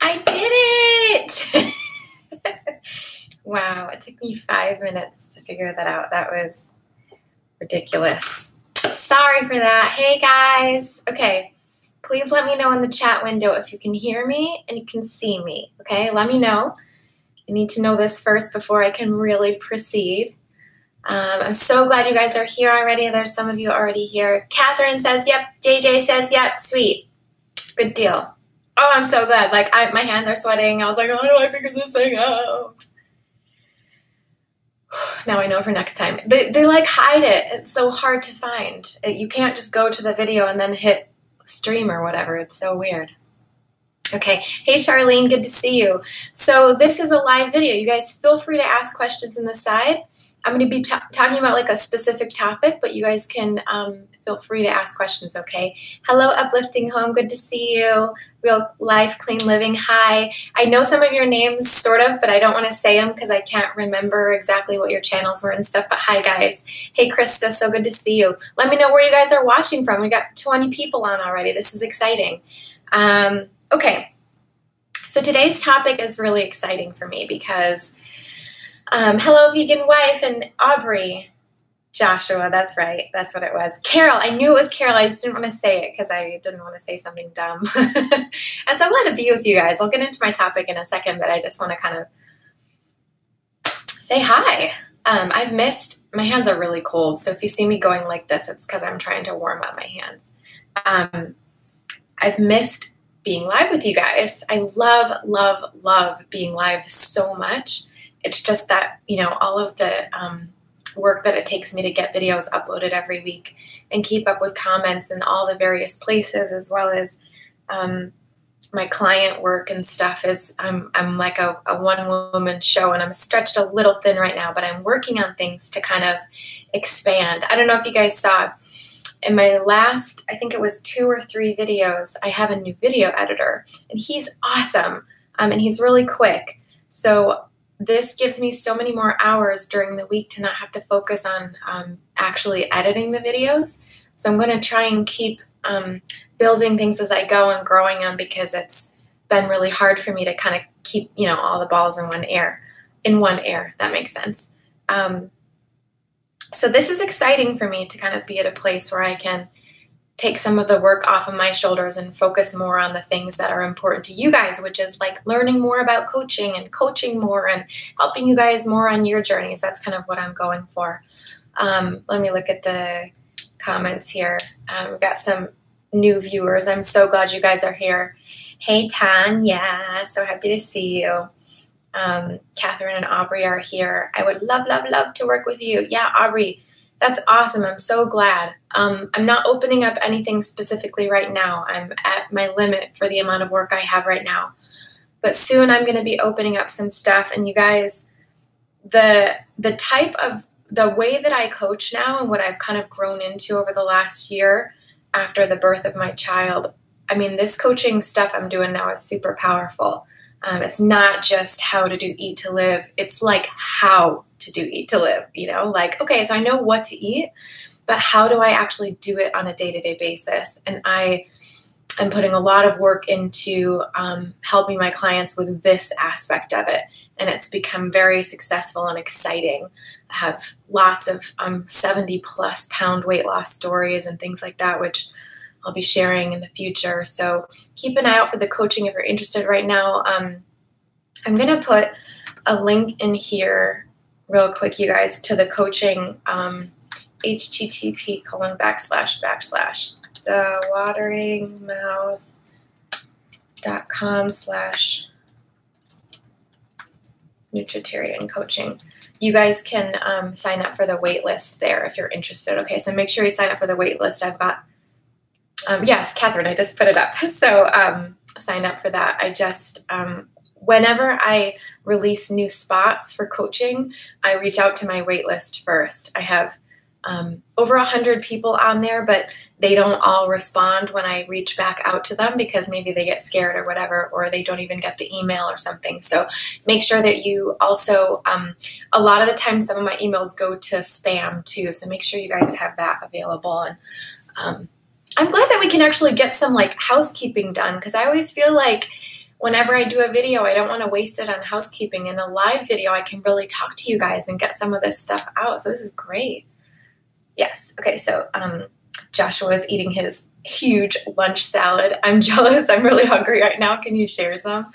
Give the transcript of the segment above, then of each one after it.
I did it! Wow, it took me 5 minutes to figure that out. That was ridiculous. Sorry for that. Hey guys. Okay, please let me know in the chat window if you can hear me and you can see me. Okay, let me know. I need to know this first before I can really proceed. I'm so glad you guys are here already. There's some of you already here. Catherine says, yep. JJ says, yep. Sweet. Good deal. Oh, I'm so glad. Like, my hands are sweating. I was like, how do I figure this thing out? Now I know for next time. They like hide it. It's so hard to find. You can't just go to the video and then hit stream or whatever. It's so weird. Okay. Hey, Charlene. Good to see you. So this is a live video. You guys feel free to ask questions in the side. I'm going to be talking about like a specific topic, but you guys can feel free to ask questions, okay? Hello, Uplifting Home. Good to see you. Real Life Clean Living. Hi. I know some of your names, sort of, but I don't want to say them because I can't remember exactly what your channels were and stuff. But hi, guys. Hey, Krista. So good to see you. Let me know where you guys are watching from. We got 20 people on already. This is exciting. Okay. So today's topic is really exciting for me because hello, Vegan Wife and Aubrey. Joshua, that's right. That's what it was. Carol, I knew it was Carol. I just didn't want to say it because I didn't want to say something dumb. I'm so glad to be with you guys. I'll get into my topic in a second, but I just want to kind of say hi. I've missed, my hands are really cold, so if you see me going like this, it's because I'm trying to warm up my hands. I've missed being live with you guys. I love, love, love being live so much. It's just that, you know, all of the work that it takes me to get videos uploaded every week and keep up with comments in all the various places, as well as my client work and stuff is I'm like a one-woman show, and I'm stretched a little thin right now, but I'm working on things to kind of expand. I don't know if you guys saw in my last, I think it was 2 or 3 videos, I have a new video editor, and he's awesome, and he's really quick. So this gives me so many more hours during the week to not have to focus on actually editing the videos. So I'm going to try and keep building things as I go and growing them, because it's been really hard for me to kind of keep, you know, all the balls in one air, if that makes sense. So this is exciting for me to kind of be at a place where I can take some of the work off of my shoulders and focus more on the things that are important to you guys, which is like learning more about coaching and coaching more and helping you guys more on your journeys. That's kind of what I'm going for. Let me look at the comments here. We've got some new viewers. I'm so glad you guys are here. Hey, Tanya, so happy to see you. Catherine and Aubrey are here. I would love, love, love to work with you. Yeah, Aubrey, that's awesome. I'm so glad. I'm not opening up anything specifically right now. I'm at my limit for the amount of work I have right now. But soon I'm going to be opening up some stuff. And you guys, the way that I coach now and what I've kind of grown into over the last year after the birth of my child, I mean, this coaching stuff I'm doing now is super powerful. It's not just how to do Eat to Live. It's like how to do Eat to Live, you know, like, okay, so I know what to eat, but how do I actually do it on a day-to-day basis? And I am putting a lot of work into helping my clients with this aspect of it. And it's become very successful and exciting. I have lots of 70+ pound weight loss stories and things like that, which I'll be sharing in the future. So keep an eye out for the coaching if you're interested right now. I'm going to put a link in here real quick, you guys, to the coaching, http://thewateringmouth.com/nutritarian coaching. You guys can sign up for the wait list there if you're interested. Okay, so make sure you sign up for the wait list. I've got yes, Catherine, I just put it up. So sign up for that. I just, whenever I release new spots for coaching, I reach out to my wait list first. I have over 100 people on there, but they don't all respond when I reach back out to them because maybe they get scared or whatever, or they don't even get the email or something. So make sure that you also, a lot of the time, some of my emails go to spam too. So make sure you guys have that available. And I'm glad that we can actually get some like housekeeping done, because I always feel like whenever I do a video, I don't want to waste it on housekeeping. In a live video, I can really talk to you guys and get some of this stuff out. So this is great. Yes. Okay. So Joshua is eating his huge lunch salad. I'm jealous. I'm really hungry right now. Can you share some?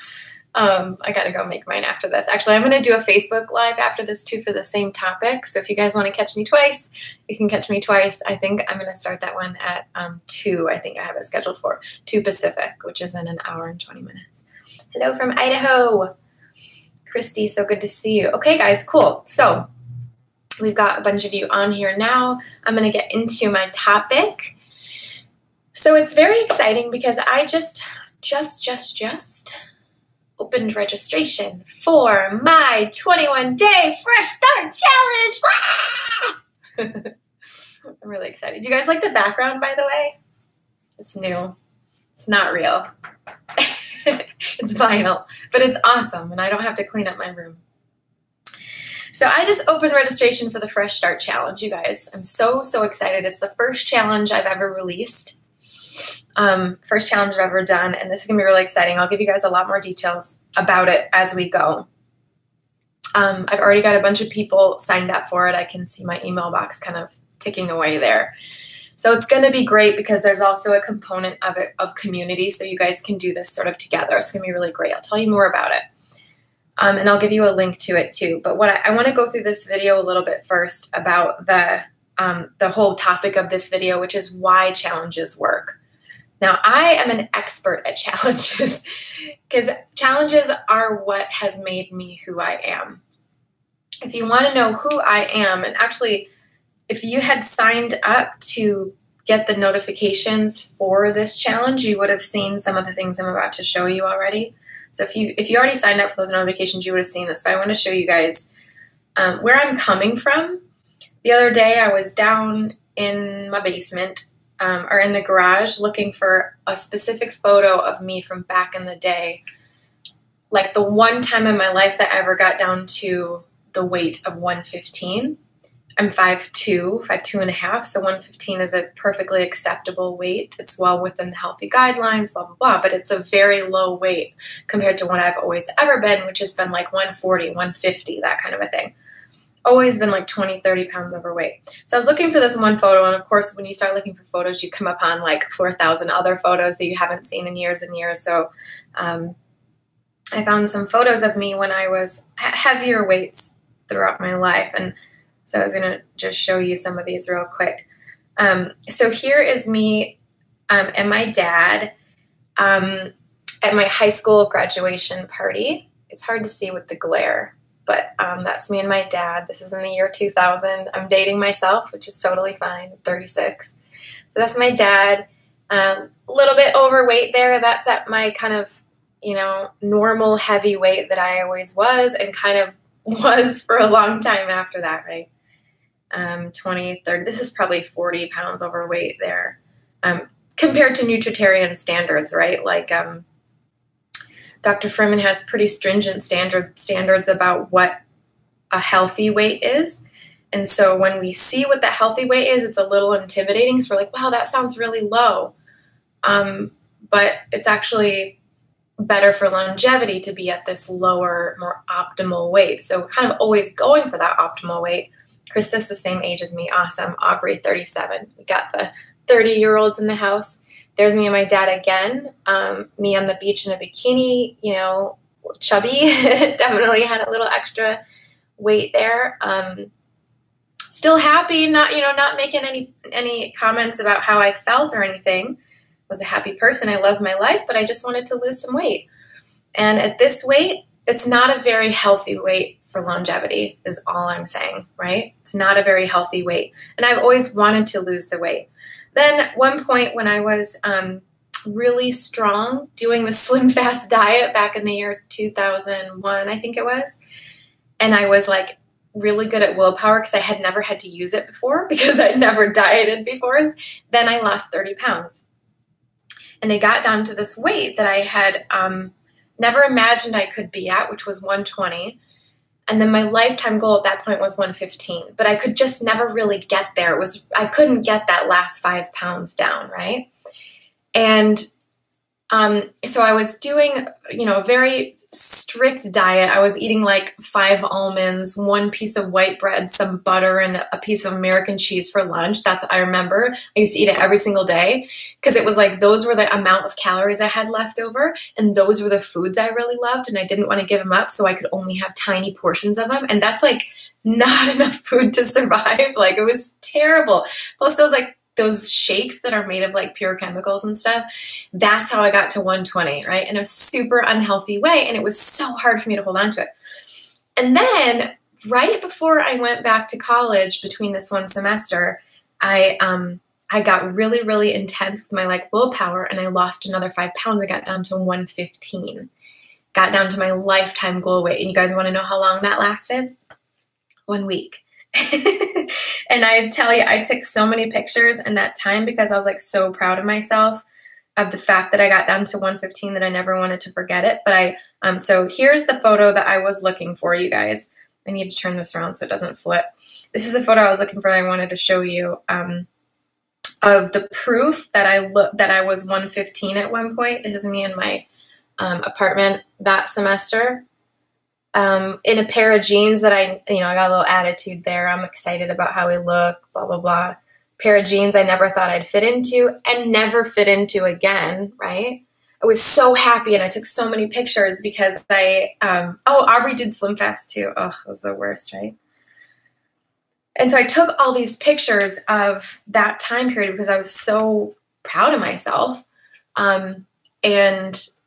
I got to go make mine after this. Actually, I'm going to do a Facebook Live after this too for the same topic. So if you guys want to catch me twice, you can catch me twice. I think I'm going to start that one at 2. I think I have it scheduled for 2 Pacific, which is in an hour and 20 minutes. Hello from Idaho. Christy, so good to see you. Okay, guys, cool. So we've got a bunch of you on here now. I'm going to get into my topic. So it's very exciting because I just opened registration for my 21-day Fresh Start Challenge. I'm really excited. Do you guys like the background, by the way? It's new. It's not real. It's vinyl, but it's awesome, and I don't have to clean up my room. So I just opened registration for the Fresh Start Challenge, you guys. I'm so excited. It's the first challenge I've ever released. First challenge I've ever done, and this is going to be really exciting. I'll give you guys a lot more details about it as we go. I've already got a bunch of people signed up for it. I can see my email box kind of ticking away there. So it's going to be great because there's also a component of it of community, so you guys can do this sort of together. It's going to be really great. I'll tell you more about it. And I'll give you a link to it too. But what I want to go through this video a little bit first about the whole topic of this video, which is why challenges work. Now, I am an expert at challenges because challenges are what has made me who I am. If you want to know who I am, and actually, if you had signed up to get the notifications for this challenge, you would have seen some of the things I'm about to show you already. So if you already signed up for those notifications, you would have seen this. But I want to show you guys where I'm coming from. The other day, I was down in my basement or in the garage looking for a specific photo of me from back in the day. Like the one time in my life that I ever got down to the weight of 115. I'm 5'2", and a half, so 115 is a perfectly acceptable weight. It's well within the healthy guidelines, blah, blah, blah, but it's a very low weight compared to what I've always ever been, which has been like 140, 150, that kind of a thing. Always been like 20, 30 pounds overweight. So I was looking for this one photo, and of course, when you start looking for photos, you come upon like 4,000 other photos that you haven't seen in years and years. So I found some photos of me when I was heavier weights throughout my life, and so I was going to just show you some of these real quick. So here is me and my dad at my high school graduation party. It's hard to see with the glare, but that's me and my dad. This is in the year 2000. I'm dating myself, which is totally fine, 36. But that's my dad. A little bit overweight there. That's at my kind of, normal heavy weight that I always was and kind of was for a long time after that, right? 20, 30, this is probably 40 pounds overweight there compared to nutritarian standards, right? Like Dr. Freeman has pretty stringent standards about what a healthy weight is. And so when we see what the healthy weight is, it's a little intimidating. So we're like, wow, that sounds really low. But it's actually better for longevity to be at this lower, more optimal weight. So we're kind of always going for that optimal weight. Krista's the same age as me. Awesome. Aubrey, 37. We got the 30-year-olds in the house. There's me and my dad again. Me on the beach in a bikini, chubby. Definitely had a little extra weight there. Still happy, not making any comments about how I felt or anything. Was a happy person. I love my life, but I just wanted to lose some weight. And at this weight, it's not a very healthy weight for longevity is all I'm saying, right? It's not a very healthy weight. And I've always wanted to lose the weight. Then at one point when I was really strong doing the Slim Fast diet back in the year 2001, I think it was, and I was like really good at willpower because I had never had to use it before because I'd never dieted before, then I lost 30 pounds. And I got down to this weight that I had never imagined I could be at, which was 120. And then my lifetime goal at that point was 115. But I could just never really get there. I couldn't get that last 5 pounds down, right? And So I was doing, a very strict diet. I was eating like 5 almonds, 1 piece of white bread, some butter, and a piece of American cheese for lunch. That's what I remember. I used to eat it every single day because it was like those were the amount of calories I had left over, and those were the foods I really loved, and I didn't want to give them up, so I could only have tiny portions of them, and that's like not enough food to survive. Like, it was terrible. Plus, those shakes that are made of like pure chemicals and stuff, that's how I got to 120, right? In a super unhealthy way. And it was so hard for me to hold on to it. And then right before I went back to college, between this one semester, I got really, really intense with my like willpower, and I lost another 5 pounds. I got down to 115, got down to my lifetime goal weight. And you guys want to know how long that lasted? 1 week. And I tell you, I took so many pictures in that time because I was like so proud of myself, of the fact that I got down to 115, that I never wanted to forget it. But so here's the photo that I was looking for, you guys. I need to turn this around so it doesn't flip. This is the photo I was looking for that I wanted to show you, of the proof that I was 115 at one point. This is me in my apartment that semester. In a pair of jeans that I got a little attitude there. I'm excited about how I look, blah, blah, blah. Pair of jeans I never thought I'd fit into and never fit into again, right? I was so happy, and I took so many pictures because Aubrey did Slim Fast too. Oh, it was the worst, right? And so I took all these pictures of that time period because I was so proud of myself.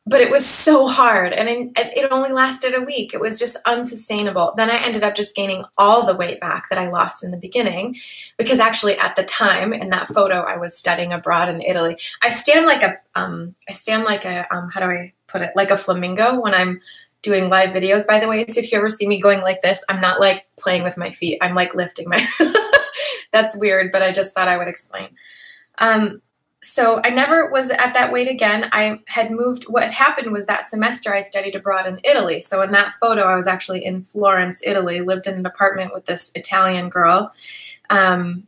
But it was so hard, and it only lasted a week. It was just unsustainable. Then I ended up just gaining all the weight back that I lost in the beginning, because actually at the time in that photo I was studying abroad in Italy. I stand like a how do I put it? Like a flamingo when I'm doing live videos, by the way. So if you ever see me going like this, I'm not like playing with my feet. I'm like lifting my, that's weird, but I just thought I would explain. So I never was at that weight again. I had moved. What had happened was that semester I studied abroad in Italy. So in that photo, I was actually in Florence, Italy, lived in an apartment with this Italian girl. And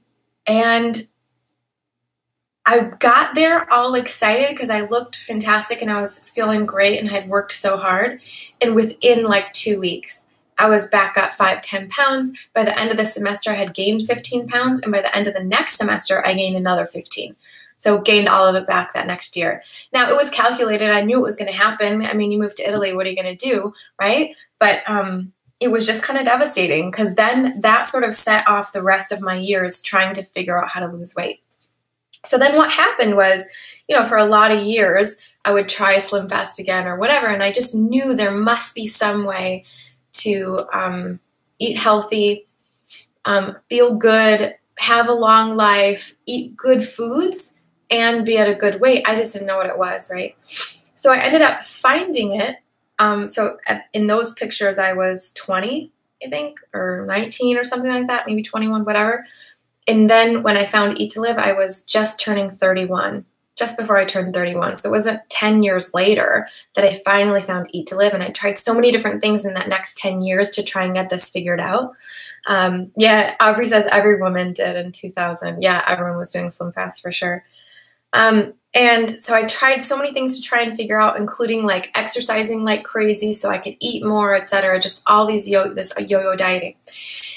I got there all excited because I looked fantastic and I was feeling great and I had worked so hard. And within like 2 weeks, I was back up 5-10 pounds. By the end of the semester, I had gained 15 pounds. And by the end of the next semester, I gained another 15. So gained all of it back that next year. Now, it was calculated. I knew it was going to happen. I mean, you moved to Italy. What are you going to do, right? But it was just kind of devastating, because then that sort of set off the rest of my years trying to figure out how to lose weight. So then what happened was, for a lot of years, I would try Slim Fast again or whatever, and I just knew there must be some way to eat healthy, feel good, have a long life, eat good foods, and be at a good weight. I just didn't know what it was, right? So I ended up finding it. So in those pictures, I was 20, I think, or 19 or something like that, maybe 21, whatever. And then when I found Eat to Live, I was just turning 31, just before I turned 31. So it wasn't 10 years later that I finally found Eat to Live. And I tried so many different things in that next 10 years to try and get this figured out. Yeah, Aubrey says every woman did in 2000. Yeah, everyone was doing Slim Fast for sure. And so I tried so many things to try and figure out, including like exercising like crazy so I could eat more, etc. Just all these yo-yo dieting.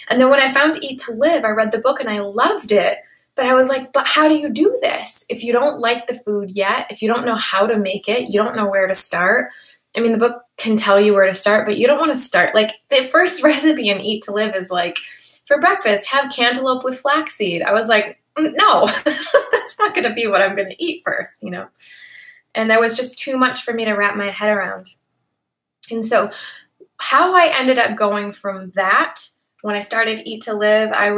And then when I found Eat to Live, I read the book and I loved it. But I was like, but how do you do this? If you don't like the food yet, if you don't know how to make it, you don't know where to start. I mean, the book can tell you where to start, but you don't want to start. Like, the first recipe in Eat to Live is like, for breakfast, have cantaloupe with flaxseed. I was like, no, that's not going to be what I'm going to eat first, And that was just too much for me to wrap my head around. And so how I ended up going from that, when I started Eat to Live, I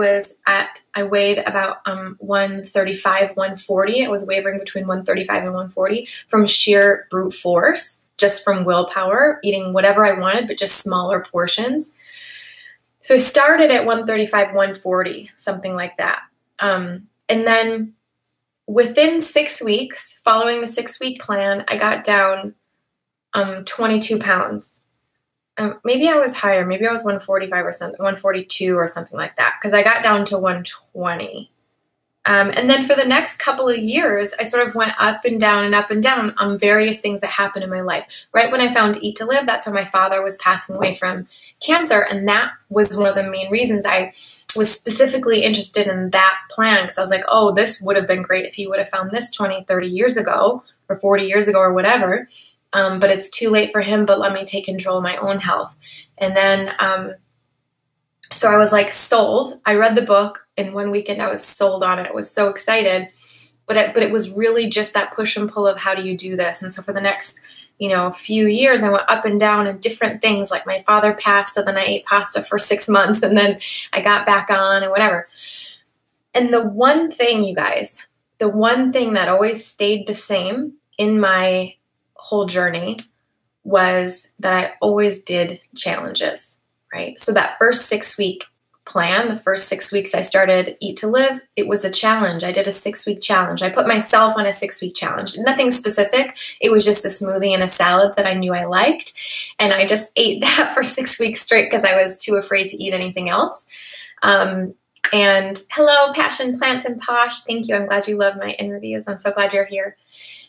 weighed about 135, 140. I was wavering between 135 and 140 from sheer brute force, just from willpower, eating whatever I wanted, but just smaller portions. So I started at 135, 140, something like that. And then within 6 weeks, following the 6-week plan, I got down 22 pounds. Maybe I was higher. Maybe I was 145 or something, 142 or something like that, because I got down to 120. And then for the next couple of years, I sort of went up and down on various things that happened in my life. Right when I found Eat to Live, that's when my father was passing away from cancer. And that was one of the main reasons I was specifically interested in that plan, because I was like, oh, this would have been great if he would have found this 20, 30 years ago or 40 years ago or whatever. But it's too late for him, but let me take control of my own health. And then, so I was like sold. I read the book in one weekend. I was sold on it. I was so excited, but it was really just that push and pull of how do you do this? And so for the next, few years, I went up and down in different things. Like my father passed, so then I ate pasta for 6 months, and then I got back on and whatever. And the one thing, you guys, the one thing that always stayed the same in my whole journey was that I always did challenges, right? So that first 6-week plan, the first 6 weeks I started Eat to Live, it was a challenge. I did a 6-week challenge. I put myself on a 6-week challenge. Nothing specific. It was just a smoothie and a salad that I knew I liked. And I just ate that for 6 weeks straight because I was too afraid to eat anything else. And hello, Passion Plants and Posh. Thank you. I'm glad you love my interviews. I'm so glad you're here.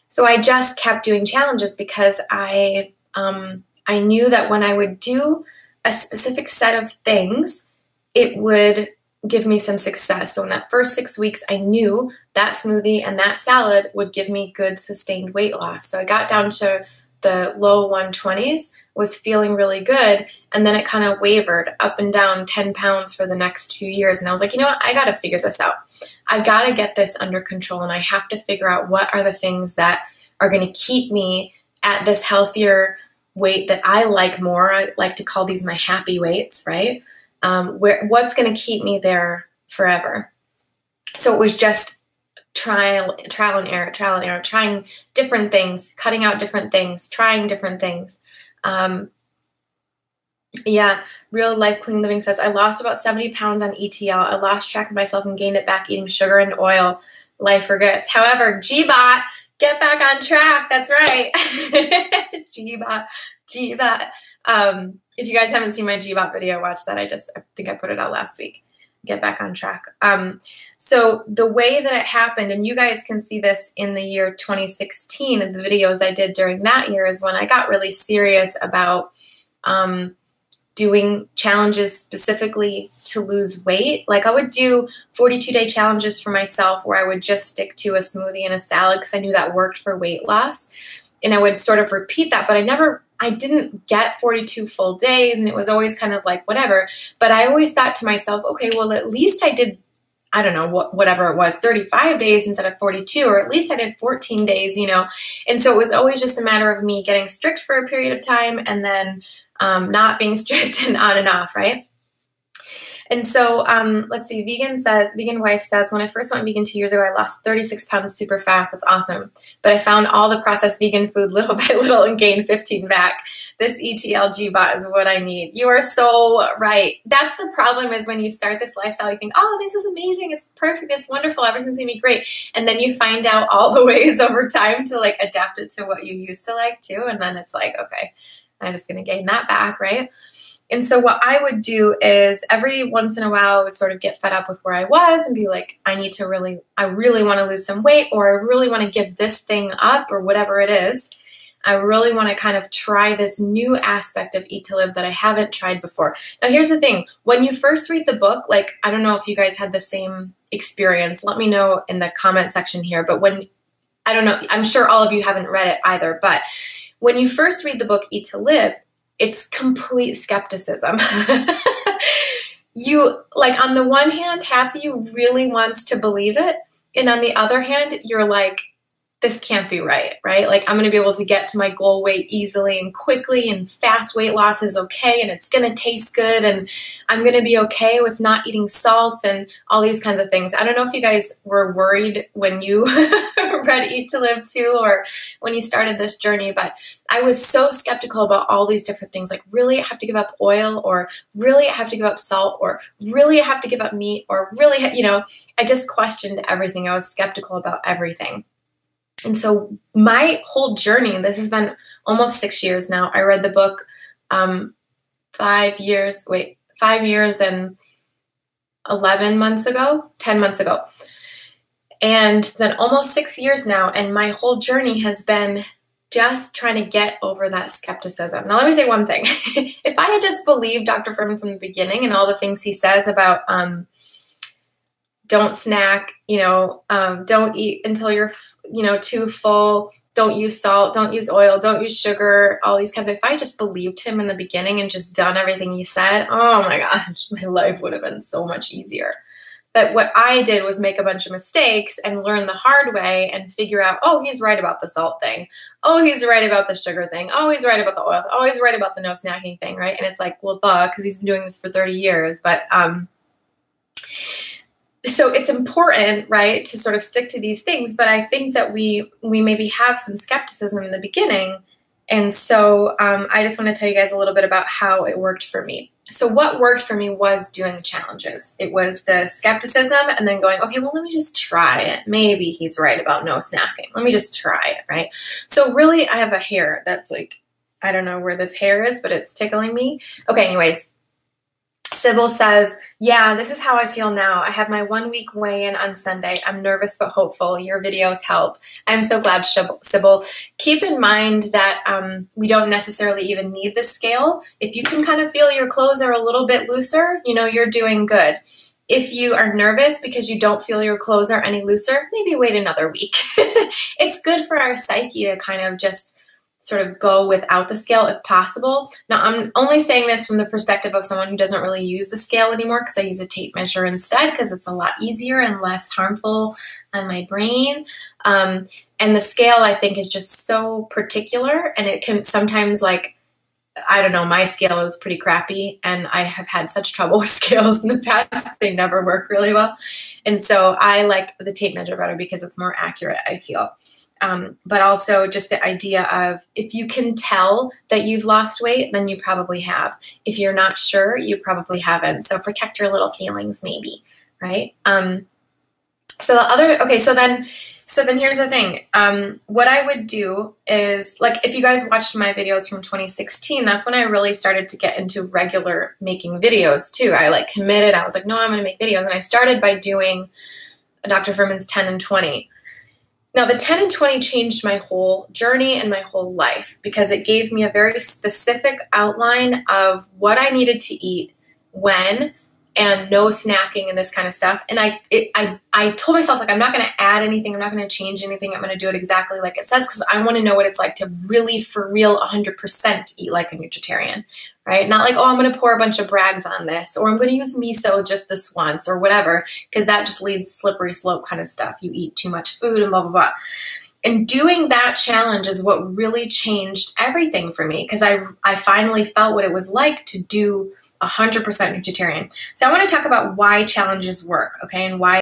So I just kept doing challenges because I knew that when I would do a specific set of things, it would give me some success. So in that first 6 weeks, I knew that smoothie and that salad would give me good sustained weight loss. So I got down to the low 120s, was feeling really good, and then it kind of wavered up and down 10 pounds for the next 2 years. And I was like, you know what? I got to figure this out. I got to get this under control, and I have to figure out what are the things that are going to keep me at this healthier weight that I like more. I like to call these my happy weights, right? What's going to keep me there forever. So it was just trial and error, trying different things, cutting out different things, trying different things. Yeah, Real Life Clean Living says, I lost about 70 pounds on ETL. I lost track of myself and gained it back eating sugar and oil. Life regrets. However, GBOT, get back on track. That's right. GBOT. If you guys haven't seen my GBOT video, watch that. I think I put it out last week. Get back on track. So the way that it happened, and you guys can see this in the year 2016 in the videos I did during that year, is when I got really serious about doing challenges specifically to lose weight. Like I would do 42-day challenges for myself where I would just stick to a smoothie and a salad because I knew that worked for weight loss. And I would sort of repeat that, but I didn't get 42 full days, and it was always kind of like whatever. But I always thought to myself, okay, well, at least I did, I don't know, whatever it was, 35 days instead of 42, or at least I did 14 days, And so it was always just a matter of me getting strict for a period of time and then not being strict and on and off, right? And so let's see, Vegan Wife says, when I first went vegan 2 years ago, I lost 36 pounds super fast. That's awesome. But I found all the processed vegan food little by little and gained 15 back. This ETL GBOT is what I need. You are so right. That's the problem, is when you start this lifestyle, you think, oh, this is amazing. It's perfect. It's wonderful. Everything's going to be great. And then you find out all the ways over time to like adapt it to what you used to like too. And then it's like, okay, I'm just going to gain that back, right? And so what I would do is every once in a while I would sort of get fed up with where I was and be like, I really want to lose some weight, or I really want to give this thing up, or whatever it is. I really want to kind of try this new aspect of Eat to Live that I haven't tried before. Now, here's the thing. When you first read the book, like, I don't know if you guys had the same experience. Let me know in the comment section here. But I don't know, I'm sure all of you haven't read it either. But when you first read the book Eat to Live, it's complete skepticism. You, like, on the one hand, half of you really wants to believe it. And on the other hand, you're like, this can't be right? Like, I'm going to be able to get to my goal weight easily and quickly, and fast weight loss is okay, and it's going to taste good, and I'm going to be okay with not eating salts and all these kinds of things. I don't know if you guys were worried when you read Eat to Live too, or when you started this journey, but I was so skeptical about all these different things. Like, really I have to give up oil, or really I have to give up salt, or really I have to give up meat, or really, I just questioned everything. I was skeptical about everything. And so my whole journey, this has been almost 6 years now. I read the book 5 years and 11 months ago, 10 months ago. And it's been almost 6 years now, and my whole journey has been just trying to get over that skepticism. Now, let me say one thing. If I had just believed Dr. Fuhrman from the beginning and all the things he says about don't snack, don't eat until you're, too full, don't use salt, don't use oil, don't use sugar, all these kinds of, if I just believed him in the beginning and just done everything he said, oh my gosh, my life would have been so much easier. But what I did was make a bunch of mistakes and learn the hard way and figure out, oh, he's right about the salt thing. Oh, he's right about the sugar thing. Oh, he's right about the oil. Oh, he's right about the no snacking thing, right? And it's like, well, duh, because he's been doing this for 30 years. But so it's important, right, to sort of stick to these things. But I think that we maybe have some skepticism in the beginning. And so I just want to tell you guys a little bit about how it worked for me. So what worked for me was doing the challenges. It was the skepticism and then going, okay, well, let me just try it. Maybe he's right about no snacking. Let me just try it, right? So really, I have a hair that's like, I don't know where this hair is, but it's tickling me. Okay, anyways, Sybil says, yeah, this is how I feel now. I have my 1 week weigh-in on Sunday. I'm nervous but hopeful. Your videos help. I'm so glad, Sybil. Keep in mind that we don't necessarily even need the scale. If you can kind of feel your clothes are a little bit looser, you're doing good. If you are nervous because you don't feel your clothes are any looser, maybe wait another week. It's good for our psyche to kind of just sort of go without the scale if possible. Now, I'm only saying this from the perspective of someone who doesn't really use the scale anymore, because I use a tape measure instead because it's a lot easier and less harmful on my brain. And the scale, I think, is just so particular, and it can sometimes, like, I don't know, my scale is pretty crappy, and I have had such trouble with scales in the past. They never work really well. And so I like the tape measure better because it's more accurate, I feel. But also just the idea of, if you can tell that you've lost weight, then you probably have. If you're not sure, you probably haven't. So protect your little feelings, maybe, right? So then here's the thing. What I would do is, like, if you guys watched my videos from 2016, that's when I really started to get into regular making videos too. I committed. I was like, no, I'm going to make videos. And I started by doing Dr. Fuhrman's 10 and 20. Now, the 10 and 20 changed my whole journey and my whole life, because it gave me a very specific outline of what I needed to eat, when, and no snacking and this kind of stuff. And I told myself, like, I'm not going to add anything. I'm not going to change anything. I'm going to do it exactly like it says, because I want to know what it's like to really, for real, 100% eat like a nutritarian, right? Not like, oh, I'm going to pour a bunch of Bragg's on this, or I'm going to use miso just this once, or whatever, because that just leads slippery slope kind of stuff. You eat too much food and blah, blah, blah. And doing that challenge is what really changed everything for me, because I finally felt what it was like to do 100% nutritarian. So I want to talk about why challenges work, okay, and why